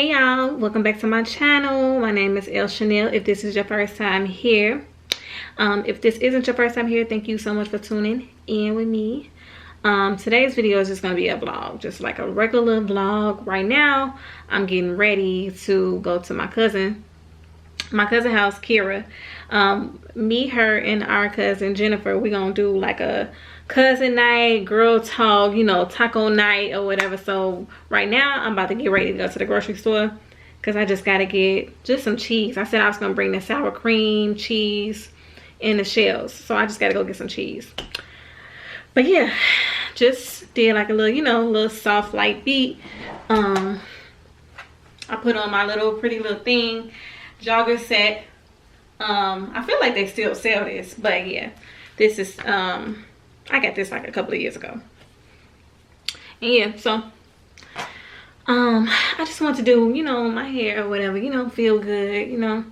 Hey y'all, welcome back to my channel. My name is El Chanel. If this is your first time here, if this isn't your first time here, thank you so much for tuning in with me. Today's video is just gonna be a vlog, just like a regular vlog. Right now I'm getting ready to go to my cousin house, Kira. Me, her, and our cousin Jennifer, we're gonna do like a cousin night, girl talk, you know, taco night or whatever. So right now I'm about to get ready to go to the grocery store because I just gotta get just some cheese. I said I was gonna bring the sour cream cheese in the shells, so I just gotta go get some cheese. But yeah, just did like a little, you know, little soft light beat. I put on my little pretty little thing jogger set. I feel like they still sell this, but yeah, this is I got this like a couple of years ago. And yeah, so I just want to do, you know, my hair or whatever, you know, feel good, you know.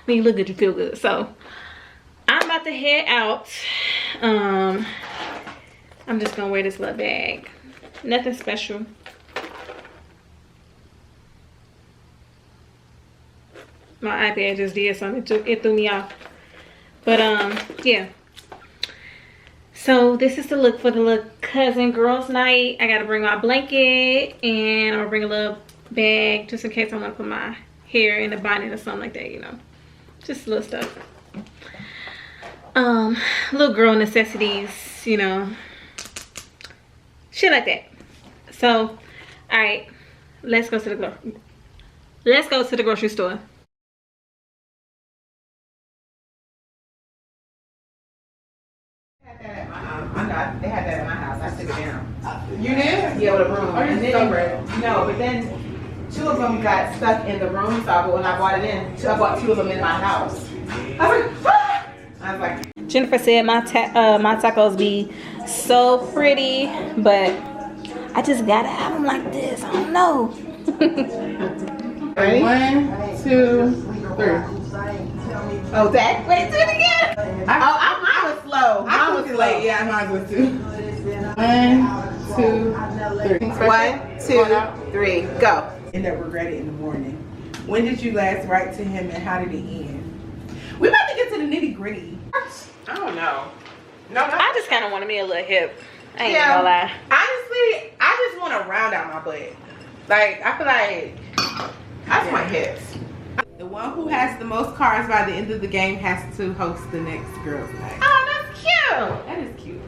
When you look good, you feel good. So I'm about to head out. I'm just gonna wear this little bag. Nothing special. My iPad just did something, it threw me off. But yeah. So this is the look for the little cousin girls night. I gotta bring my blanket and I'm gonna bring a little bag just in case I want to put my hair in a bonnet or something like that, you know. Just little stuff. Little girl necessities, you know. Shit like that. So, alright, let's go to the grocery store. They had that at my house. I took it down. You did? Yeah, with a broom. Oh, you And then, so brave. no, but then 2 of them got stuck in the room. So when I brought it in, I brought 2 of them in my house. I was like, ah! I was like, Jennifer said my tacos be so pretty, but I just gotta have them like this. I don't know. Ready? 1, 2, 3. oh, that? Wait, do it again. I was slow. I was late. Yeah, mine was too. 1, 2, 3. 1, 2, 3, go. End up regretting in the morning. When did you last write to him and how did it end? We about to get to the nitty gritty. I don't know. No, I just kind of wanted me a little hip. I ain't gonna lie. Honestly, I just want to round out my butt. Like, I feel like I just want hips. The one who has the most cards by the end of the game has to host the next girls' night. Oh, that's cute. That is cute.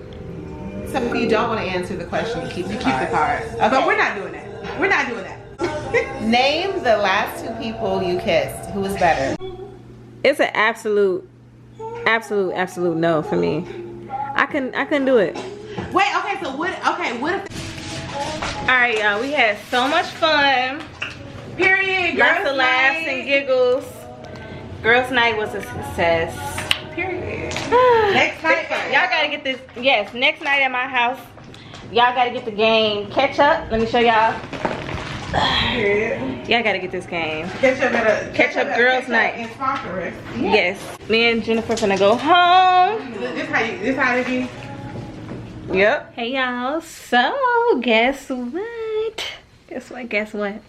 So if you don't want to answer the question, you keep the cards. Okay. But we're not doing that. We're not doing that. Name the last 2 people you kissed. Who was better? It's an absolute no for me. I couldn't do it. Wait, okay, so what if Alright, y'all, we had so much fun. period, Lots girls' of laughs night. and giggles. Girls' night was a success. Period. Next night, Y'all gotta get this. Yes, next night at my house, y'all gotta get the game. Catch up. Let me show y'all. Period. Y'all gotta get this game. Catch up girls' night. And sponsor us. Yes. Me and Jennifer finna go home. This how it be. Yep. Hey y'all. So guess what? Guess what?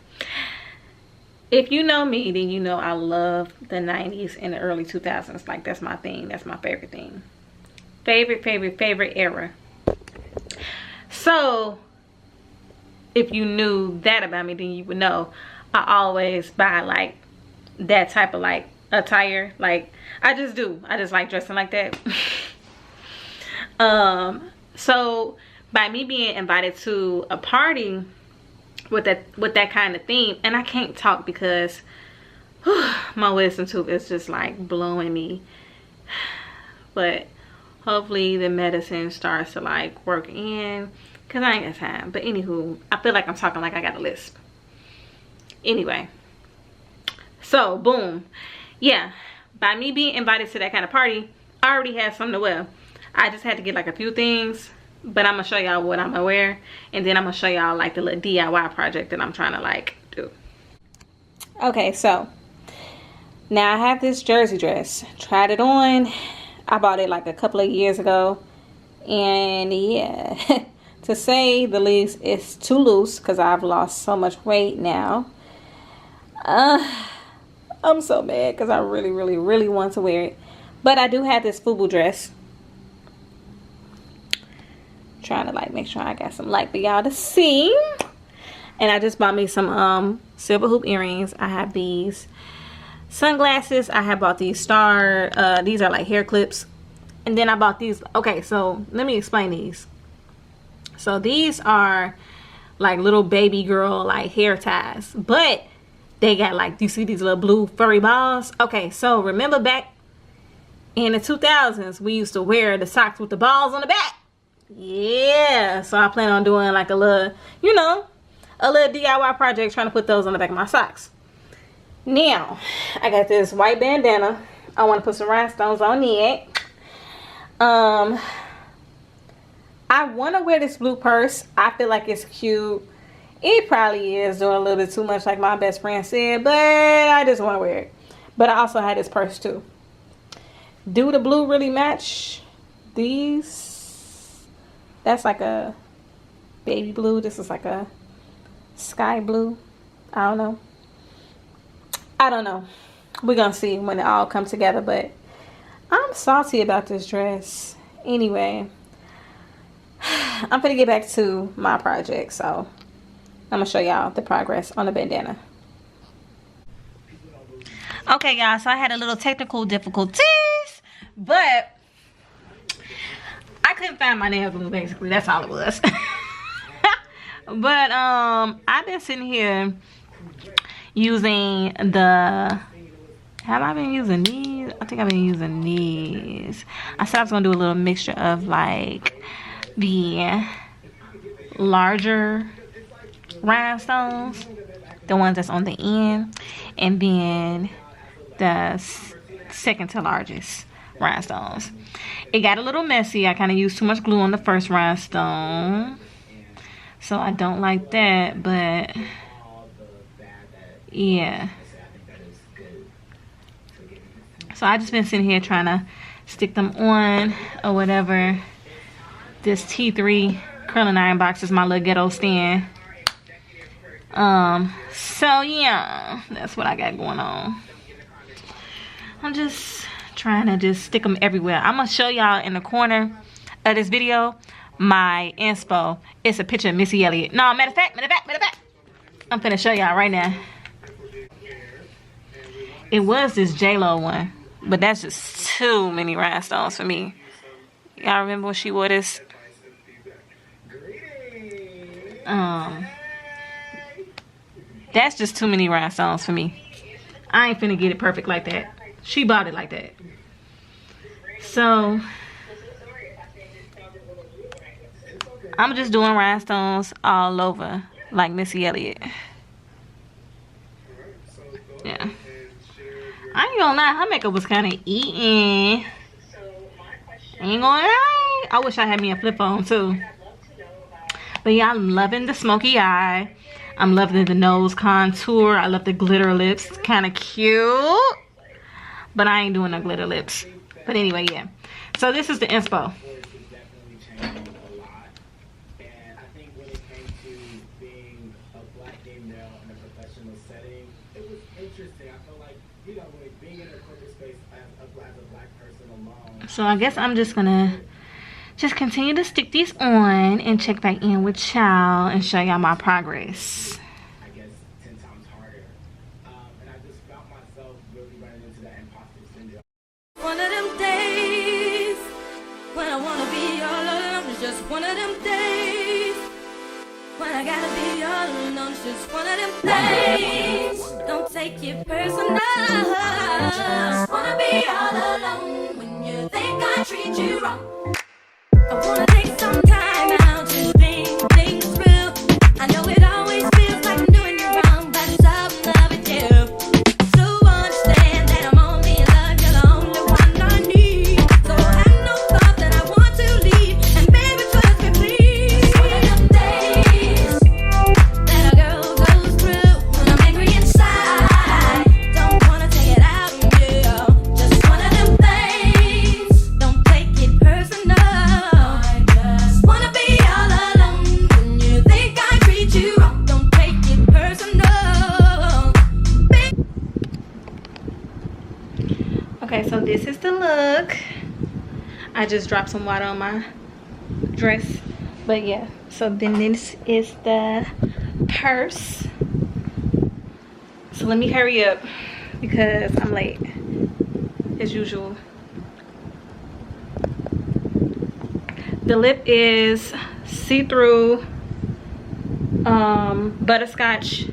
If you know me, then you know I love the 90s and the early 2000s. Like, that's my thing. That's my favorite thing. Favorite era. So, if you knew that about me, then you would know I always buy, like, that type of, like, attire. Like, I just do. I just like dressing like that. So, by me being invited to a party with that kind of theme, and I can't talk because my wisdom tooth is just like blowing me, but hopefully the medicine starts to like work in because I ain't got time. But anywho, I feel like I'm talking like I got a lisp. Anyway, so boom, yeah, by me being invited to that kind of party, I already had something to wear. I just had to get like a few things, but I'm gonna show y'all what I'm gonna wear, and then I'm gonna show y'all like the little DIY project that I'm trying to like do. Okay, so now I have this jersey dress. Tried it on. I bought it like a couple of years ago, and yeah, to say the least, it's too loose because I've lost so much weight now. I'm so mad because I really, really, really want to wear it. But I do have this FUBU dress. Trying to like make sure I got some light for y'all to see. And I just bought me some silver hoop earrings. I have these sunglasses. I have bought these these are like hair clips. And then I bought these. Okay, so let me explain these. So these are like little baby girl like hair ties, but they got like, you see these little blue furry balls? Okay, so remember back in the 2000s we used to wear the socks with the balls on the back? Yeah, so I plan on doing like a little, you know, a little DIY project, trying to put those on the back of my socks. Now I got this white bandana. I want to put some rhinestones on it. I want to wear this blue purse. I feel like it's cute. It probably is doing a little bit too much, like my best friend said, but I just want to wear it. But I also had this purse too. Do the blue really match these? That's like a baby blue. This is like a sky blue. I don't know. We're gonna see when it all comes together, but I'm salty about this dress. Anyway, I'm gonna get back to my project, so I'm gonna show y'all the progress on the bandana. Okay, y'all, so I had a little technical difficulties, but I couldn't find my nail glue, basically. That's all it was. But I've been sitting here using have I been using these? I think I've been using these. I said I was gonna do a little mixture of like the larger rhinestones, the ones that's on the end, and then the second to largest rhinestones. It got a little messy. I kind of used too much glue on the first rhinestone, so I don't like that, but yeah. So I just been sitting here trying to stick them on or whatever. This T3 curling iron box is my little ghetto stand. So yeah, that's what I got going on. I'm just trying to just stick them everywhere. I'm gonna show y'all in the corner of this video my inspo. It's a picture of Missy Elliott. No, matter of fact, I'm gonna show y'all right now. It was this J-Lo one, but that's just too many rhinestones for me. Y'all remember when she wore this? That's just too many rhinestones for me. I ain't finna get it perfect like that. She bought it like that. So I'm just doing rhinestones all over like Missy Elliott. Yeah. I ain't gonna lie, her makeup was kind of eating. Ain't gonna lie. I wish I had me a flip phone too. But yeah, I'm loving the smoky eye. I'm loving the nose contour. I love the glitter lips. Kind of cute. But I ain't doing no glitter lips. But anyway, yeah. So this is the inspo. So I guess I'm just gonna continue to stick these on and check back in with y'all and show y'all my progress. I guess 10 times harder. And I just found myself really running into that imposter syndrome. One of them days when I wanna be all alone. It's just one of them days when I gotta be all alone. It's just one of them days. Don't take it personal. Just wanna be all alone when you think I treat you wrong. I wanna take some time out to think things through. I know it always feels like I'm doing you wrong, but it's all in love with you. So understand that I'm only in love, you're the only one I need. So I have no thought that I want to leave, and baby trust me please. It's one of them days that a girl goes through when I'm angry inside. Don't wanna take it out on you. Just one of them things. Don't take it personal. Okay, so this is the look. I just dropped some water on my dress, but yeah. So then this is the purse. So let me hurry up because I'm late as usual. The lip is see-through butterscotch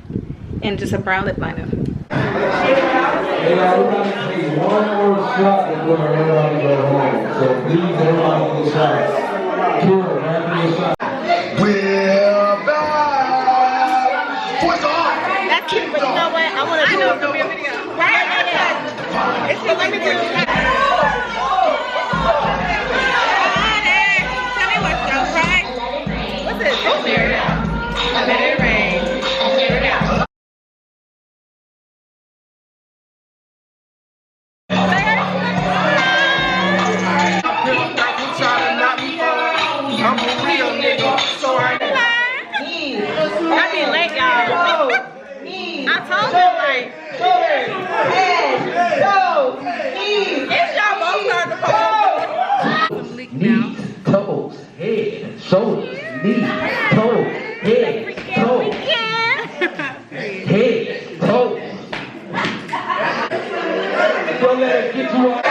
and just a brown lip liner. Hey, everybody take one more shot before everybody go home. So please, everybody get shots. Kira, man, get a shot. We're back. What's on? That's cute, but you know what? I want to do it for a video. Right? It's so let me do it. Tell me what's up, right? What's this? Oh, there it is. Let it rain. Here it is. I'm a real nigga, so I Y'all late, y'all. I told them, like, it's y'all both starting to come. Knees, toes, head, shoulders, knees, toes, head, toes, head, toes. Don't let it get you on.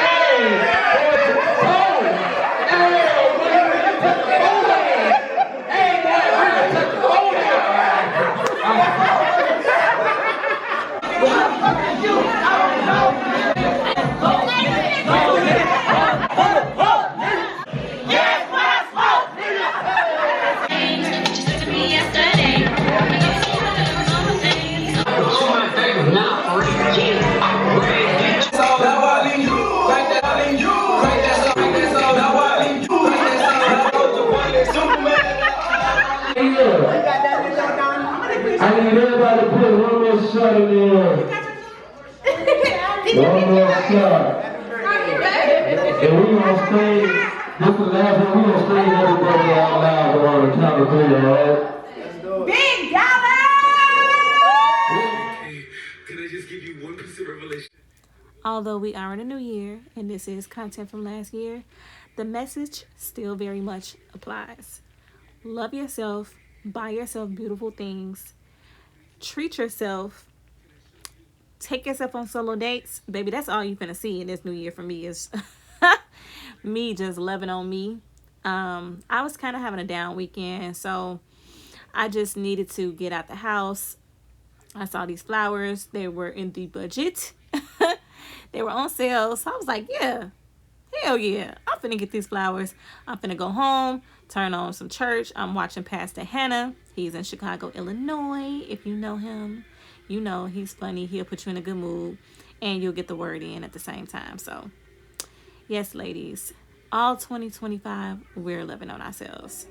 I need everybody to put one more shot in there. One more shot. And we gonna stay, this is the last one, we gonna stay everybody out loud on the count of 3, alright? Big dollar! Can I just give you one piece of revelation? Although we are in a new year and this is content from last year, the message still very much applies. Love yourself, buy yourself beautiful things, treat yourself, take yourself on solo dates. Baby, that's all you're gonna see in this new year for me is me just loving on me. I was kind of having a down weekend, so I just needed to get out the house. I saw these flowers. They were in the budget. They were on sale, so I was like, yeah, hell yeah, I'm finna get these flowers. I'm finna go home, turn on some church. I'm watching Pastor Hannah. He's in Chicago, Illinois. If you know him, you know he's funny. He'll put you in a good mood, and you'll get the word in at the same time. So, yes, ladies, all 2025, we're loving on ourselves.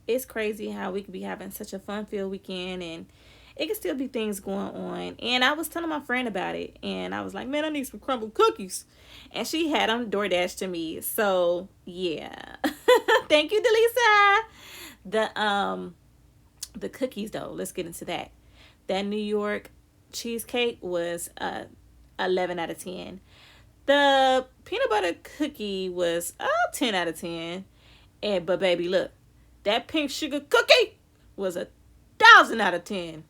It's crazy how we could be having such a fun-filled weekend and it could still be things going on. And I was telling my friend about it and I was like, man, I need some crumbled cookies. And she had them DoorDash to me. So yeah. Thank you, Delisa. The cookies though, let's get into that. That New York cheesecake was 11 out of 10. The peanut butter cookie was 10 out of 10. But baby, look. That pink sugar cookie was 1,000 out of 10.